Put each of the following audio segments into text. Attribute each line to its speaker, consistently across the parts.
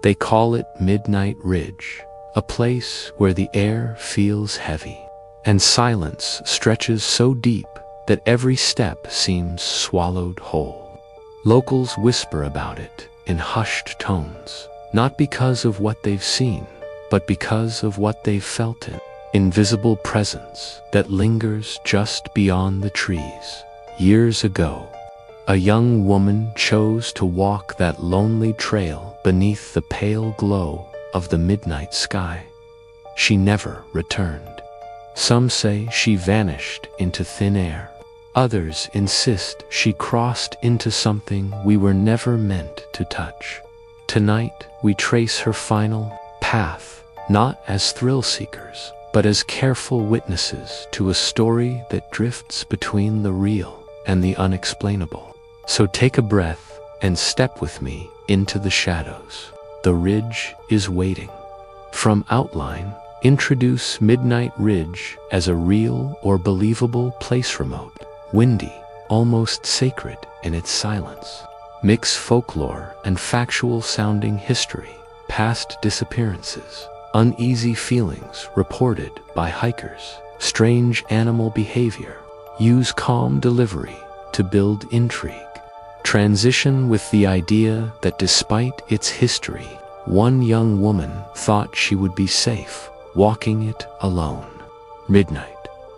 Speaker 1: They call it Midnight Ridge, a place where the air feels heavy, and silence stretches so deep that every step seems swallowed whole. Locals whisper about it in hushed tones, not because of what they've seen, but because of what they've felt in invisible presence that lingers just beyond the trees. Years ago, a young woman chose to walk that lonely trail beneath the pale glow of the midnight sky. She never returned. Some say she vanished into thin air. Others insist she crossed into something we were never meant to touch. Tonight, we trace her final path, not as thrill seekers, but as careful witnesses to a story that drifts between the real and the unexplainable. So take a breath and step with me into the shadows. The ridge is waiting. From outline, introduce Midnight Ridge as a real or believable place, remote, windy, almost sacred in its silence. Mix folklore and factual-sounding history, past disappearances, uneasy feelings reported by hikers, strange animal behavior. Use calm delivery to build intrigue. Transition with the idea that despite its history, one young woman thought she would be safe walking it alone. Midnight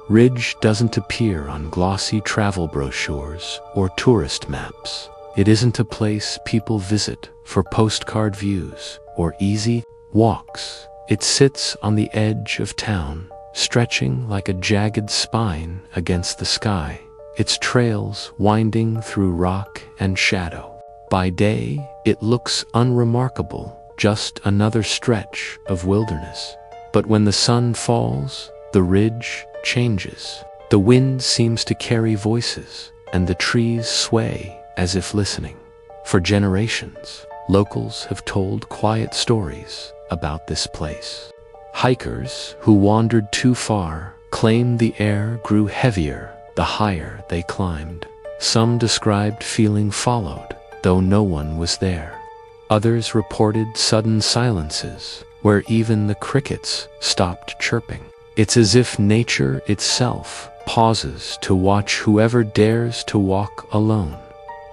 Speaker 1: Ridge doesn't appear on glossy travel brochures or tourist maps. It isn't a place people visit for postcard views or easy walks. It sits on the edge of town, stretching like a jagged spine against the sky, its trails winding through rock and shadow. By day, it looks unremarkable, just another stretch of wilderness. But when the sun falls, the ridge changes. The wind seems to carry voices, and the trees sway as if listening. For generations, locals have told quiet stories about this place. Hikers who wandered too far claimed the air grew heavier the higher they climbed. Some described feeling followed, though no one was there. Others reported sudden silences, where even the crickets stopped chirping. It's as if nature itself pauses to watch whoever dares to walk alone.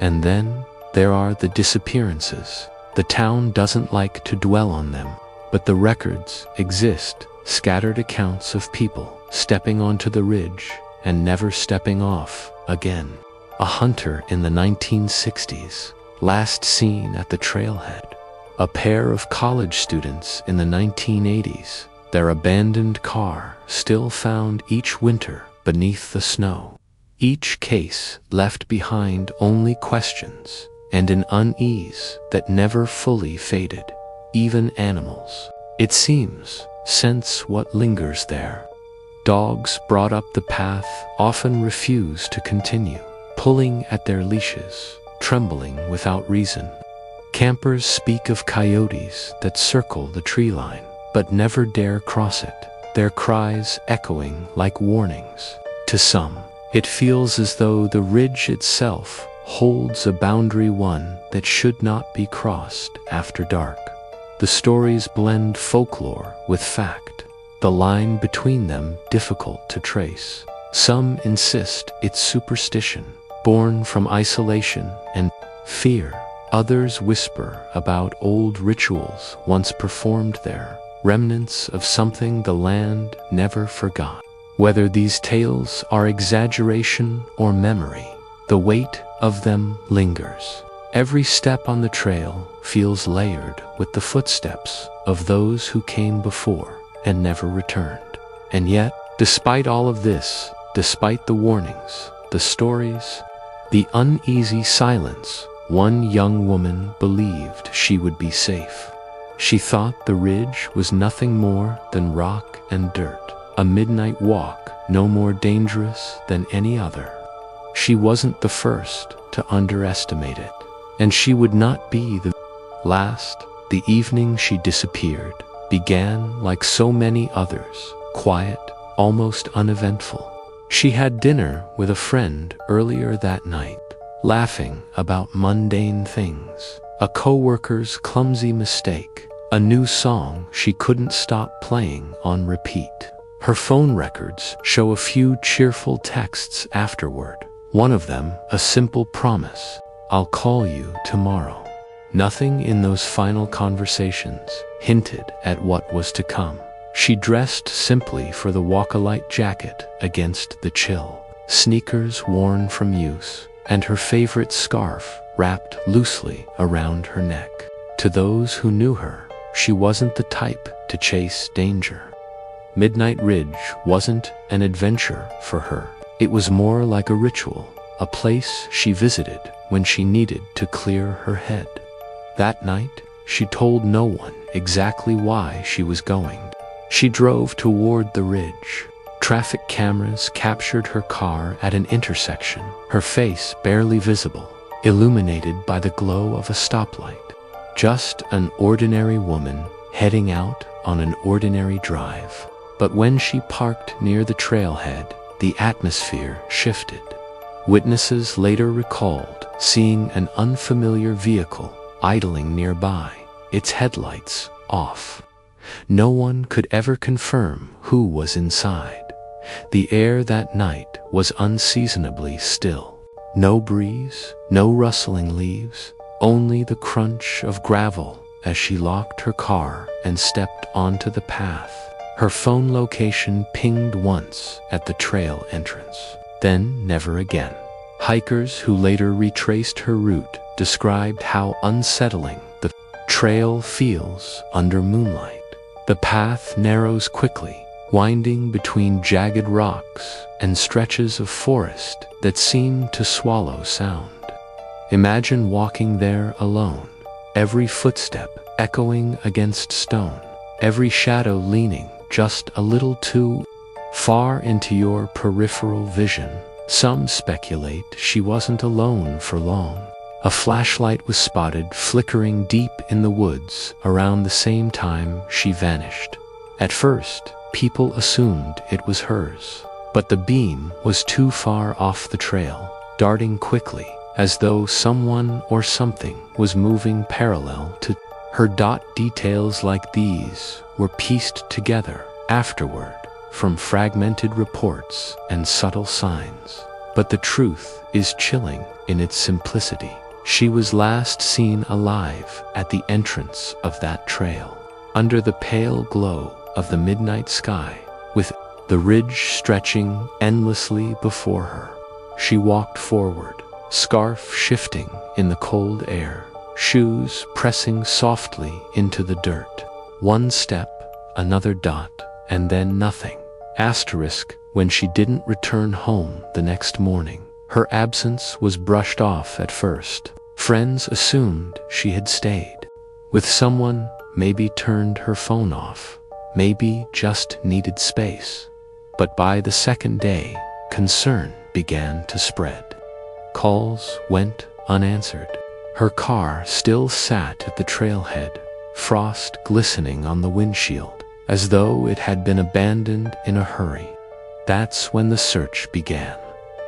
Speaker 1: And then there are the disappearances. The town doesn't like to dwell on them, but the records exist, scattered accounts of people stepping onto the ridge and never stepping off again. A hunter in the 1960s, last seen at the trailhead. A pair of college students in the 1980s, their abandoned car still found each winter beneath the snow. Each case left behind only questions and an unease that never fully faded. Even animals, it seems, sense what lingers there. Dogs brought up the path often refuse to continue, pulling at their leashes, trembling without reason. Campers speak of coyotes that circle the tree line, but never dare cross it, their cries echoing like warnings. To some, it feels as though the ridge itself holds a boundary, one that should not be crossed after dark. The stories blend folklore with fact, the line between them difficult to trace. Some insist it's superstition, born from isolation and fear. Others whisper about old rituals once performed there, remnants of something the land never forgot. Whether these tales are exaggeration or memory, the weight of them lingers. Every step on the trail feels layered with the footsteps of those who came before and never returned. And yet, despite all of this, despite the warnings, the stories, the uneasy silence, one young woman believed she would be safe. She thought the ridge was nothing more than rock and dirt, a midnight walk no more dangerous than any other. She wasn't the first to underestimate it, and she would not be the last. The evening she disappeared began like so many others, quiet, almost uneventful. She had dinner with a friend earlier that night, laughing about mundane things. a coworker's clumsy mistake, a new song she couldn't stop playing on repeat. Her phone records show a few cheerful texts afterward. One of them, a simple promise, "I'll call you tomorrow." Nothing in those final conversations hinted at what was to come. She dressed simply for the walk-a-light jacket against the chill, sneakers worn from use, and her favorite scarf wrapped loosely around her neck. To those who knew her, she wasn't the type to chase danger. Midnight Ridge wasn't an adventure for her. It was more like a ritual, a place she visited when she needed to clear her head. That night, she told no one exactly why she was going. She drove toward the ridge. Traffic cameras captured her car at an intersection, her face barely visible, illuminated by the glow of a stoplight. Just an ordinary woman heading out on an ordinary drive. But when she parked near the trailhead, the atmosphere shifted. Witnesses later recalled seeing an unfamiliar vehicle idling nearby, its headlights off. No one could ever confirm who was inside. The air that night was unseasonably still. No breeze, no rustling leaves, only the crunch of gravel as she locked her car and stepped onto the path. Her phone location pinged once at the trail entrance, then never again. Hikers who later retraced her route described how unsettling the trail feels under moonlight. The path narrows quickly, winding between jagged rocks and stretches of forest that seem to swallow sound. Imagine walking there alone, every footstep echoing against stone, every shadow leaning just a little too far into your peripheral vision. Some speculate she wasn't alone for long. A flashlight was spotted flickering deep in the woods around the same time she vanished. At first, people assumed it was hers, but the beam was too far off the trail, darting quickly, as though someone or something was moving parallel to her. Details like these were pieced together afterward from fragmented reports and subtle signs. But the truth is chilling in its simplicity. She was last seen alive at the entrance of that trail, under the pale glow of the midnight sky, with the ridge stretching endlessly before her. She walked forward, scarf shifting in the cold air, shoes pressing softly into the dirt. One step, another dot, and then nothing. Asterisk, when she didn't return home the next morning. Her absence was brushed off at first. Friends assumed she had stayed with someone, maybe turned her phone off, maybe just needed space. But by the second day, concern began to spread. Calls went unanswered. Her car still sat at the trailhead, frost glistening on the windshield, as though it had been abandoned in a hurry. That's when the search began.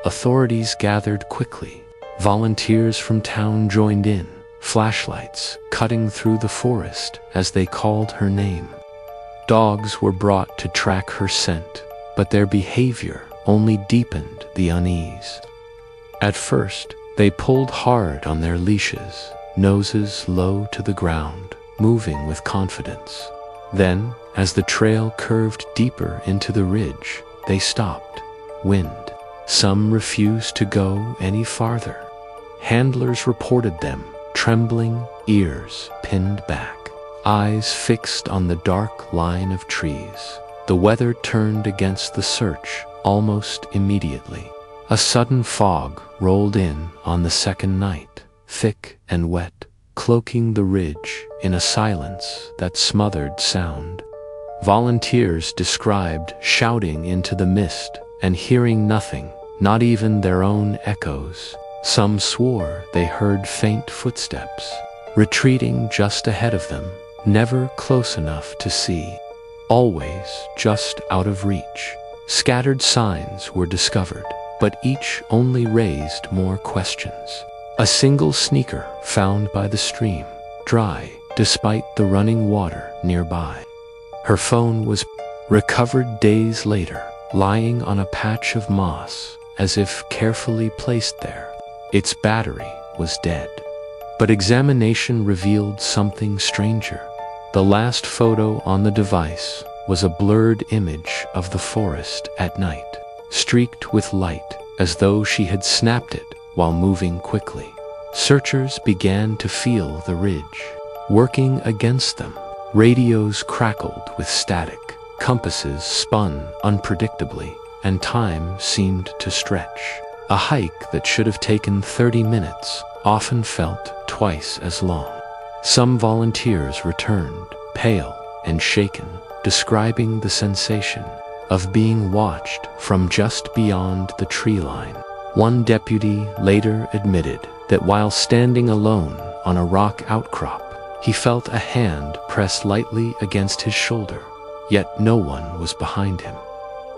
Speaker 1: Authorities gathered quickly. Volunteers from town joined in, flashlights cutting through the forest as they called her name. Dogs were brought to track her scent, but their behavior only deepened the unease. At first, they pulled hard on their leashes, noses low to the ground, moving with confidence. Then, as the trail curved deeper into the ridge, they stopped. Wind. Some refused to go any farther. Handlers reported them, trembling, ears pinned back, eyes fixed on the dark line of trees. The weather turned against the search almost immediately. A sudden fog rolled in on the second night, thick and wet, cloaking the ridge in a silence that smothered sound. Volunteers described shouting into the mist and hearing nothing, not even their own echoes. Some swore they heard faint footsteps, retreating just ahead of them, never close enough to see, always just out of reach. Scattered signs were discovered, but each only raised more questions. A single sneaker found by the stream, dry despite the running water nearby. Her phone was recovered days later, lying on a patch of moss, as if carefully placed there. Its battery was dead. But examination revealed something stranger. The last photo on the device was a blurred image of the forest at night, streaked with light, as though she had snapped it while moving quickly. Searchers began to feel the ridge working against them. Radios crackled with static, compasses spun unpredictably, and time seemed to stretch. A hike that should have taken 30 minutes often felt twice as long. Some volunteers returned, pale and shaken, describing the sensation of being watched from just beyond the tree line. One deputy later admitted that while standing alone on a rock outcrop, he felt a hand press lightly against his shoulder, yet no one was behind him.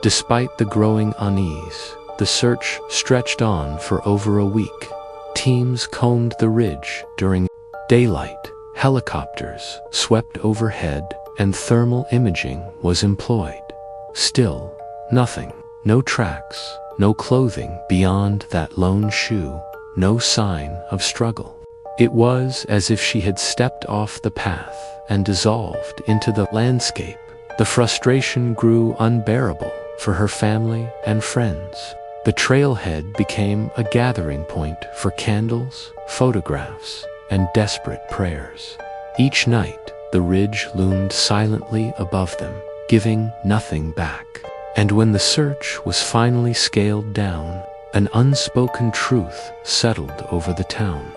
Speaker 1: Despite the growing unease, the search stretched on for over a week. Teams combed the ridge during daylight, helicopters swept overhead, and thermal imaging was employed. Still, nothing. No tracks, no clothing beyond that lone shoe, no sign of struggle. It was as if she had stepped off the path and dissolved into the landscape. The frustration grew unbearable for her family and friends. The trailhead became a gathering point for candles, photographs, and desperate prayers. Each night, the ridge loomed silently above them, giving nothing back. And when the search was finally scaled down, an unspoken truth settled over the town.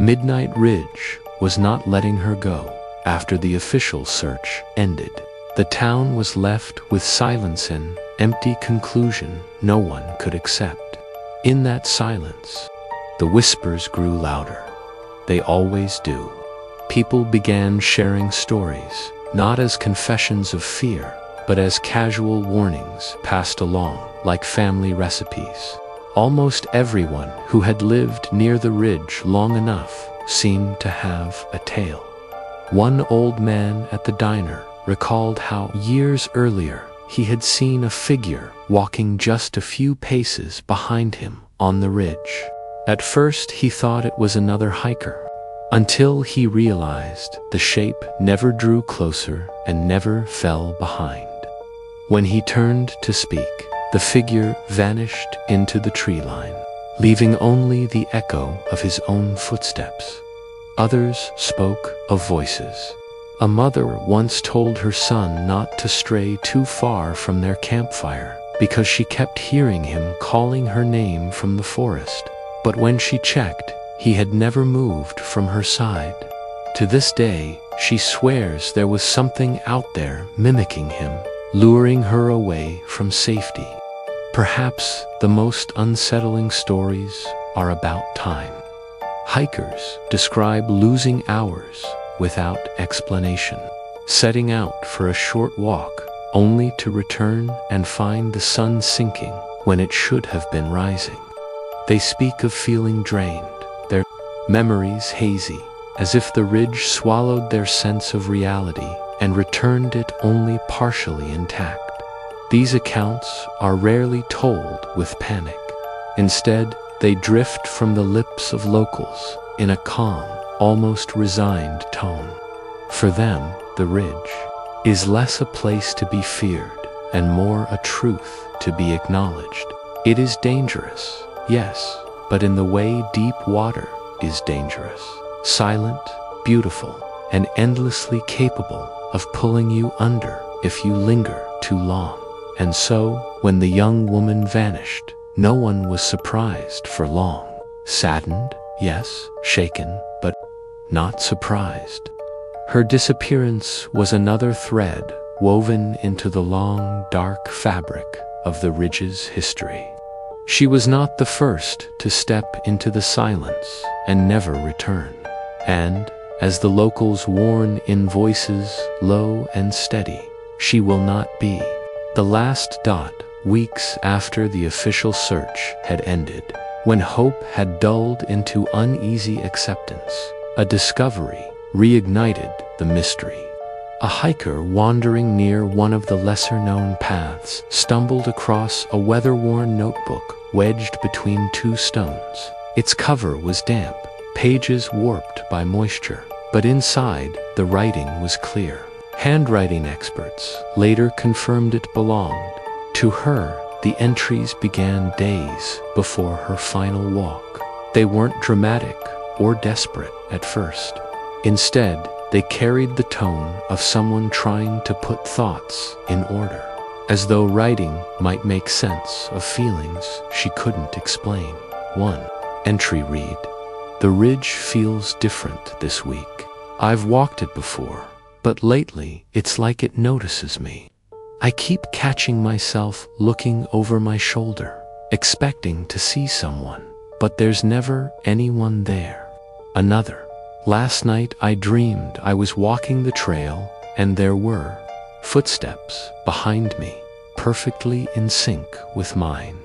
Speaker 1: Midnight Ridge was not letting her go. After the official search ended, the town was left with silence and empty conclusion no one could accept. In that silence, the whispers grew louder. They always do. People began sharing stories, not as confessions of fear, but as casual warnings passed along like family recipes. Almost everyone who had lived near the ridge long enough seemed to have a tale. One old man at the diner recalled how years earlier he had seen a figure walking just a few paces behind him on the ridge. At first he thought it was another hiker, until he realized the shape never drew closer and never fell behind. When he turned to speak, the figure vanished into the tree line, leaving only the echo of his own footsteps. Others spoke of voices. A mother once told her son not to stray too far from their campfire because she kept hearing him calling her name from the forest. But when she checked, he had never moved from her side. To this day, she swears there was something out there mimicking him, luring her away from safety. Perhaps the most unsettling stories are about time. Hikers describe losing hours without explanation, setting out for a short walk only to return and find the sun sinking when it should have been rising. They speak of feeling drained, their memories hazy, as if the ridge swallowed their sense of reality and returned it only partially intact. These accounts are rarely told with panic. Instead, they drift from the lips of locals in a calm, almost resigned tone. For them, the ridge is less a place to be feared and more a truth to be acknowledged. It is dangerous, yes, but in the way deep water is dangerous, silent, beautiful, and endlessly capable of pulling you under if you linger too long. And so, when the young woman vanished, no one was surprised for long. Saddened, yes, shaken, but not surprised. Her disappearance was another thread woven into the long, dark fabric of the ridge's history. She was not the first to step into the silence and never return. And, as the locals warn in voices low and steady, she will not be. The last dot, weeks after the official search had ended, when hope had dulled into uneasy acceptance, a discovery reignited the mystery. A hiker wandering near one of the lesser-known paths stumbled across a weather-worn notebook wedged between two stones. Its cover was damp, pages warped by moisture, but inside the writing was clear. Handwriting experts later confirmed it belonged to her. The entries began days before her final walk. They weren't dramatic or desperate at first. Instead, they carried the tone of someone trying to put thoughts in order, as though writing might make sense of feelings she couldn't explain. One entry read, "The ridge feels different this week. I've walked it before, but lately it's like it notices me. I keep catching myself looking over my shoulder, expecting to see someone, but there's never anyone there." Another, "Last night I dreamed I was walking the trail and there were footsteps behind me, perfectly in sync with mine.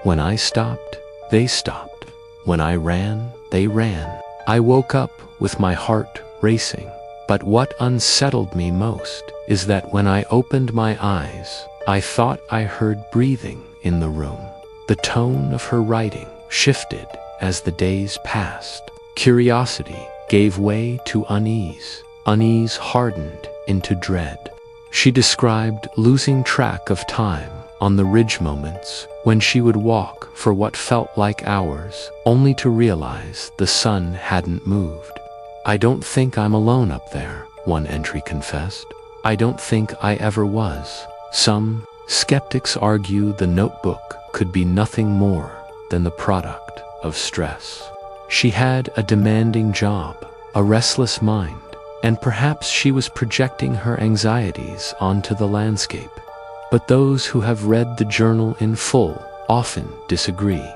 Speaker 1: When I stopped, they stopped. When I ran, they ran. I woke up with my heart racing. But what unsettled me most is that when I opened my eyes, I thought I heard breathing in the room." The tone of her writing shifted as the days passed. Curiosity gave way to unease. Unease hardened into dread. She described losing track of time on the ridge, moments when she would walk for what felt like hours, only to realize the sun hadn't moved. "I don't think I'm alone up there," one entry confessed. "I don't think I ever was." Some skeptics argue the notebook could be nothing more than the product of stress. She had a demanding job, a restless mind, and perhaps she was projecting her anxieties onto the landscape. But those who have read the journal in full often disagree.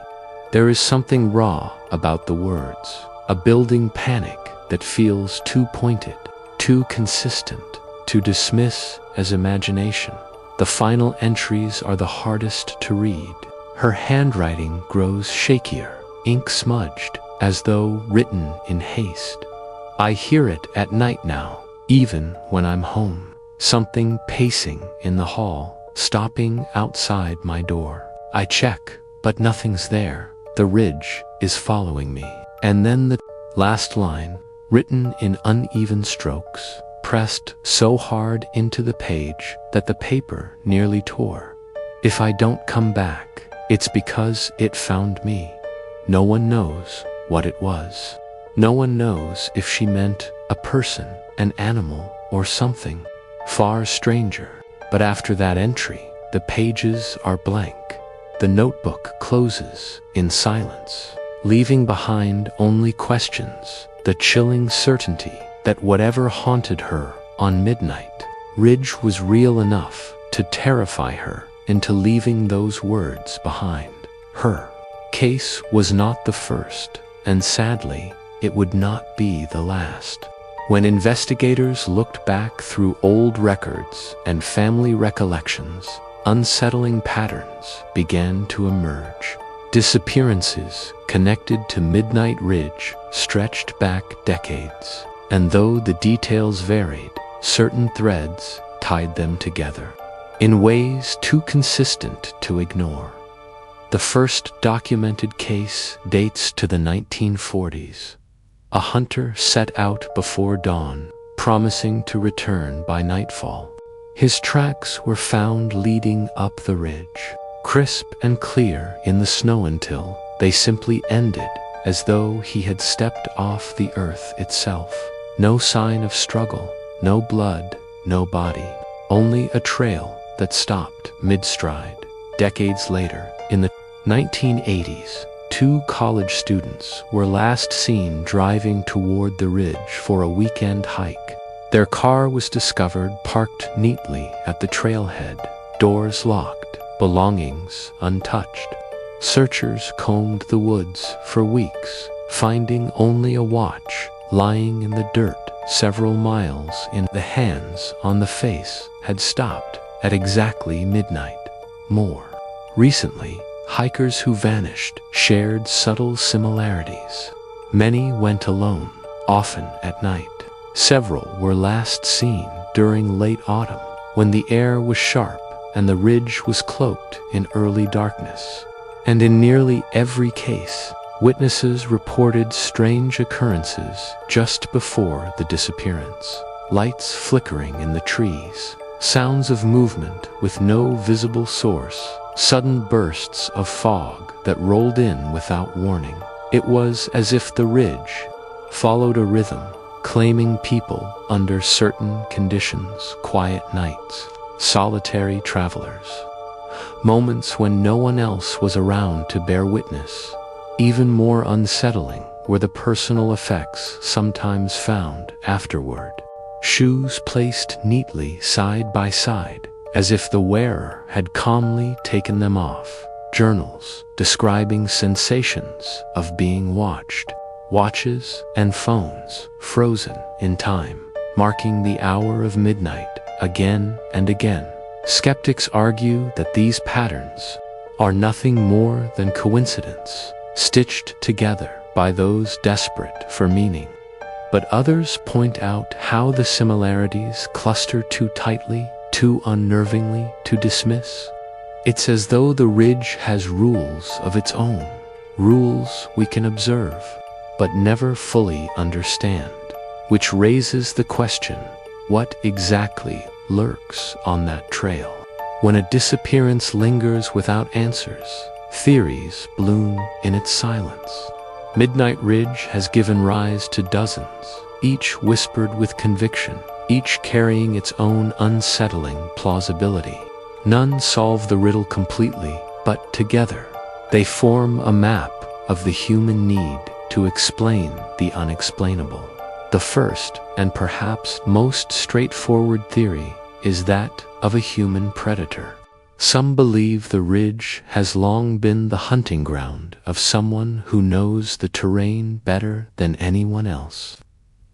Speaker 1: There is something raw about the words, a building panic that feels too pointed, too consistent, to dismiss as imagination. The final entries are the hardest to read. Her handwriting grows shakier, ink smudged, as though written in haste. "I hear it at night now, even when I'm home. Something pacing in the hall, stopping outside my door. I check, but nothing's there. The ridge is following me." And then the last line, written in uneven strokes, pressed so hard into the page that the paper nearly tore. "If I don't come back, it's because it found me." No one knows what it was. No one knows if she meant a person, an animal, or something far stranger. But after that entry, the pages are blank. The notebook closes in silence, leaving behind only questions, the chilling certainty that whatever haunted her on Midnight Ridge was real enough to terrify her into leaving those words behind. Her case was not the first, and sadly, it would not be the last. When investigators looked back through old records and family recollections, unsettling patterns began to emerge. Disappearances connected to Midnight Ridge stretched back decades, and though the details varied, certain threads tied them together in ways too consistent to ignore. The first documented case dates to the 1940s. A hunter set out before dawn, promising to return by nightfall. His tracks were found leading up the ridge, crisp and clear in the snow until they simply ended, as though he had stepped off the earth itself. No sign of struggle, no blood, no body, only a trail that stopped mid-stride. Decades later, in the 1980s, two college students were last seen driving toward the ridge for a weekend hike. Their car was discovered parked neatly at the trailhead, doors locked, belongings untouched. Searchers combed the woods for weeks, finding only a watch lying in the dirt several miles in. The hands on the face had stopped at exactly midnight. More recently, Hikers who vanished shared subtle similarities. Many went alone, often at night. Several were last seen during late autumn, when the air was sharp and the ridge was cloaked in early darkness. And in nearly every case, witnesses reported strange occurrences just before the disappearance. Lights flickering in the trees, sounds of movement with no visible source, sudden bursts of fog that rolled in without warning. It was as if the ridge followed a rhythm, claiming people under certain conditions, quiet nights, solitary travelers, moments when no one else was around to bear witness. Even more unsettling were the personal effects sometimes found afterward. Shoes placed neatly side by side, as if the wearer had calmly taken them off. Journals describing sensations of being watched. Watches and phones frozen in time, marking the hour of midnight again and again. Skeptics argue that these patterns are nothing more than coincidence, stitched together by those desperate for meaning. But others point out how the similarities cluster too tightly, too unnervingly to dismiss. It's as though the ridge has rules of its own, rules we can observe, but never fully understand, which raises the question, what exactly lurks on that trail? When a disappearance lingers without answers, theories bloom in its silence. Midnight Ridge has given rise to dozens, each whispered with conviction, each carrying its own unsettling plausibility. None solve the riddle completely, but together, they form a map of the human need to explain the unexplainable. The first, and perhaps most straightforward theory, is that of a human predator. Some believe the ridge has long been the hunting ground of someone who knows the terrain better than anyone else.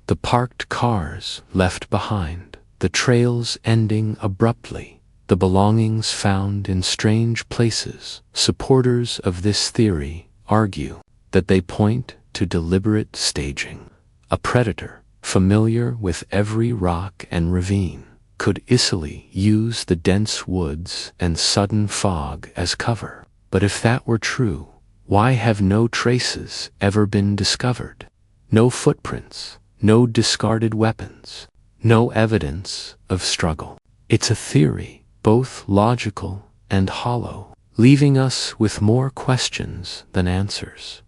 Speaker 1: The parked cars left behind, the trails ending abruptly, the belongings found in strange places. Supporters of this theory argue that they point to deliberate staging. A predator, familiar with every rock and ravine, could easily use the dense woods and sudden fog as cover. But if that were true, why have no traces ever been discovered? No footprints, no discarded weapons, no evidence of struggle. It's a theory, both logical and hollow, leaving us with more questions than answers.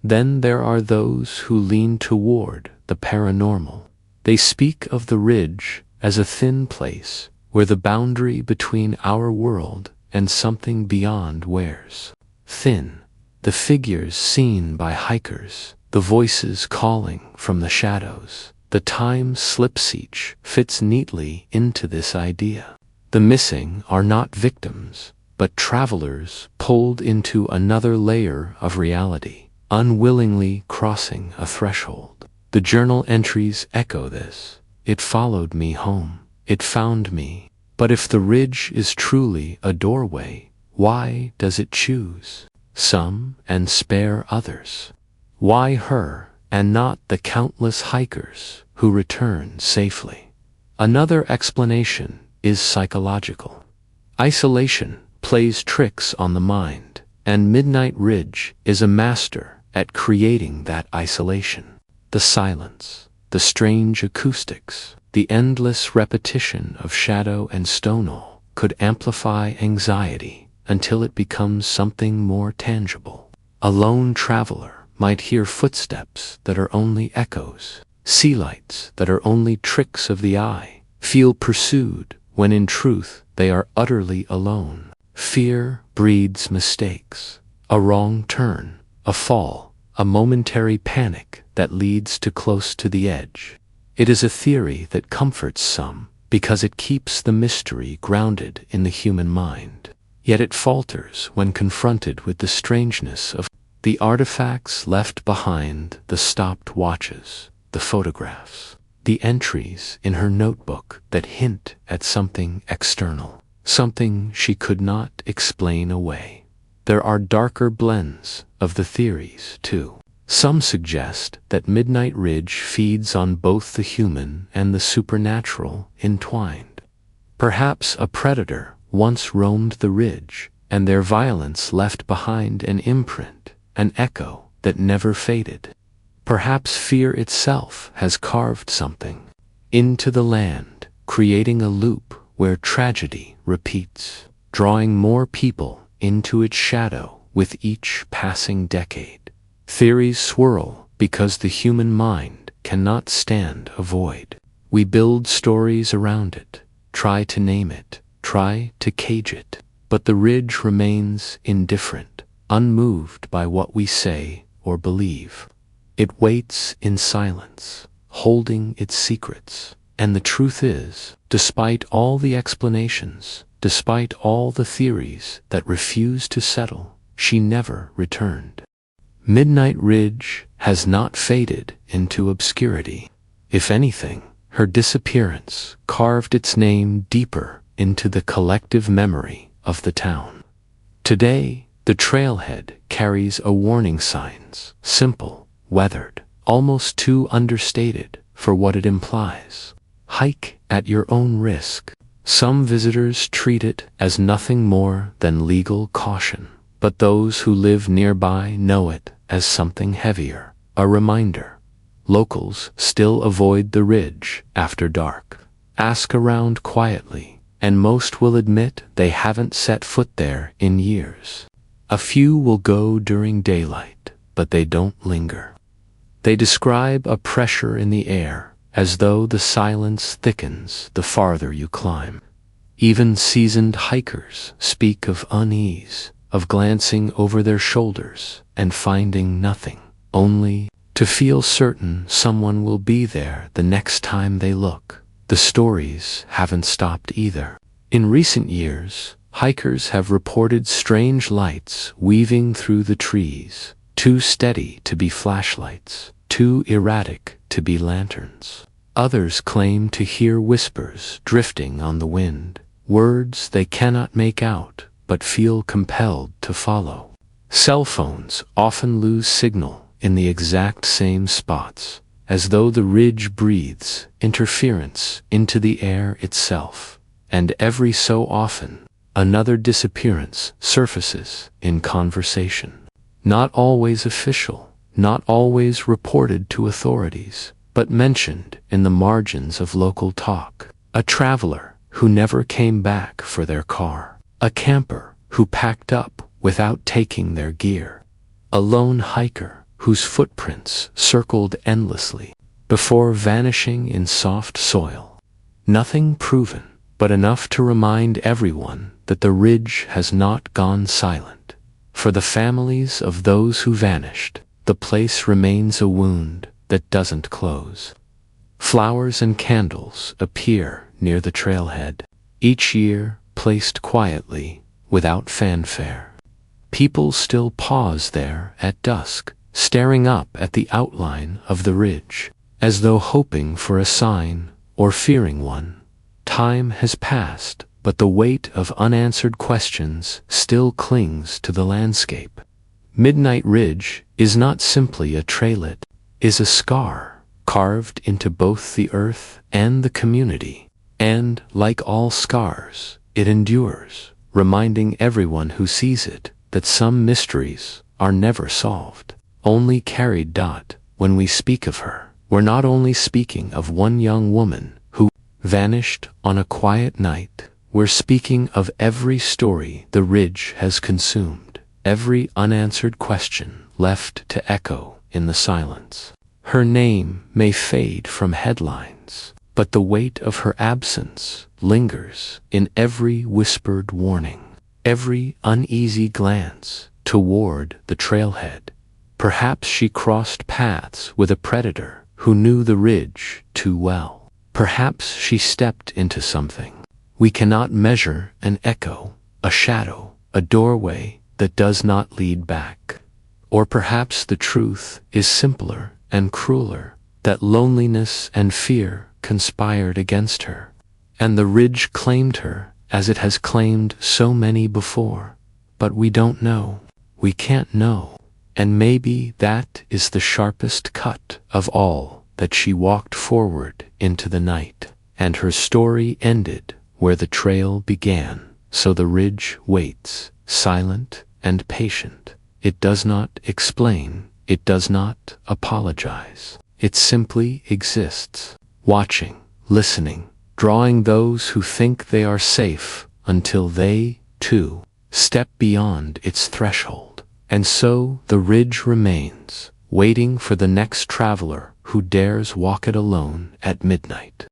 Speaker 1: Then there are those who lean toward the paranormal. They speak of the ridge as a thin place where the boundary between our world and something beyond wears thin. The figures seen by hikers, the voices calling from the shadows, the time slips each fits neatly into this idea. The missing are not victims, but travelers pulled into another layer of reality, unwillingly crossing a threshold. The journal entries echo this. It followed me home. It found me. But if the ridge is truly a doorway, why does it choose some and spare others? Why her and not the countless hikers who return safely? Another explanation is psychological. Isolation plays tricks on the mind, and Midnight Ridge is a master at creating that isolation. The silence, the strange acoustics, the endless repetition of shadow and stonewall could amplify anxiety until it becomes something more tangible. A lone traveler might hear footsteps that are only echoes, see lights that are only tricks of the eye, feel pursued when in truth they are utterly alone. Fear breeds mistakes, a wrong turn, a fall, a momentary panic that leads to close to the edge. It is a theory that comforts some because it keeps the mystery grounded in the human mind. Yet it falters when confronted with the strangeness of the artifacts left behind, the stopped watches, the photographs, the entries in her notebook that hint at something external, something she could not explain away. There are darker blends of the theories, too. Some suggest that Midnight Ridge feeds on both the human and the supernatural entwined. Perhaps a predator once roamed the ridge, and their violence left behind an imprint, an echo that never faded. Perhaps fear itself has carved something into the land, creating a loop where tragedy repeats, drawing more people into its shadow with each passing decade. Theories swirl because the human mind cannot stand a void. We build stories around it, try to name it, try to cage it, but the ridge remains indifferent, unmoved by what we say or believe. It waits in silence, holding its secrets, and the truth is, despite all the explanations, despite all the theories that refuse to settle, she never returned. Midnight Ridge has not faded into obscurity. If anything, her disappearance carved its name deeper into the collective memory of the town. Today, the trailhead carries a warning signs, simple, weathered, almost too understated for what it implies. Hike at your own risk. Some visitors treat it as nothing more than legal caution, but those who live nearby know it as something heavier, a reminder. Locals still avoid the ridge after dark, ask around quietly, and most will admit they haven't set foot there in years. A few will go during daylight, but they don't linger. They describe a pressure in the air, as though the silence thickens the farther you climb. Even seasoned hikers speak of unease, of glancing over their shoulders and finding nothing, only to feel certain someone will be there the next time they look. The stories haven't stopped either. In recent years, hikers have reported strange lights weaving through the trees, too steady to be flashlights, too erratic to be lanterns. Others claim to hear whispers drifting on the wind, words they cannot make out but feel compelled to follow. Cell phones often lose signal in the exact same spots, as though the ridge breathes interference into the air itself. And every so often, another disappearance surfaces in conversation. Not always official, not always reported to authorities, but mentioned in the margins of local talk. A traveler who never came back for their car. A camper who packed up without taking their gear. A lone hiker whose footprints circled endlessly before vanishing in soft soil. Nothing proven, but enough to remind everyone that the ridge has not gone silent. For the families of those who vanished, the place remains a wound that doesn't close. Flowers and candles appear near the trailhead, each year placed quietly, without fanfare. People still pause there at dusk, staring up at the outline of the ridge, as though hoping for a sign or fearing one. Time has passed, but the weight of unanswered questions still clings to the landscape. Midnight Ridge is not simply a trailet, is a scar carved into both the earth and the community. And, like all scars, it endures, reminding everyone who sees it that some mysteries are never solved, only carried. When we speak of her, we're not only speaking of one young woman who vanished on a quiet night, we're speaking of every story the ridge has consumed, every unanswered question left to echo in the silence. Her name may fade from headlines, but the weight of her absence lingers in every whispered warning, every uneasy glance toward the trailhead. Perhaps she crossed paths with a predator who knew the ridge too well. Perhaps she stepped into something we cannot measure, an echo, a shadow, a doorway that does not lead back. Or perhaps the truth is simpler and crueler, that loneliness and fear conspired against her, and the ridge claimed her as it has claimed so many before. But we don't know. We can't know. And maybe that is the sharpest cut of all, that she walked forward into the night, and her story ended where the trail began. So the ridge waits, silent and patient. It does not explain. It does not apologize. It simply exists, watching, listening, drawing those who think they are safe until they, too, step beyond its threshold. And so the ridge remains, waiting for the next traveler who dares walk it alone at midnight.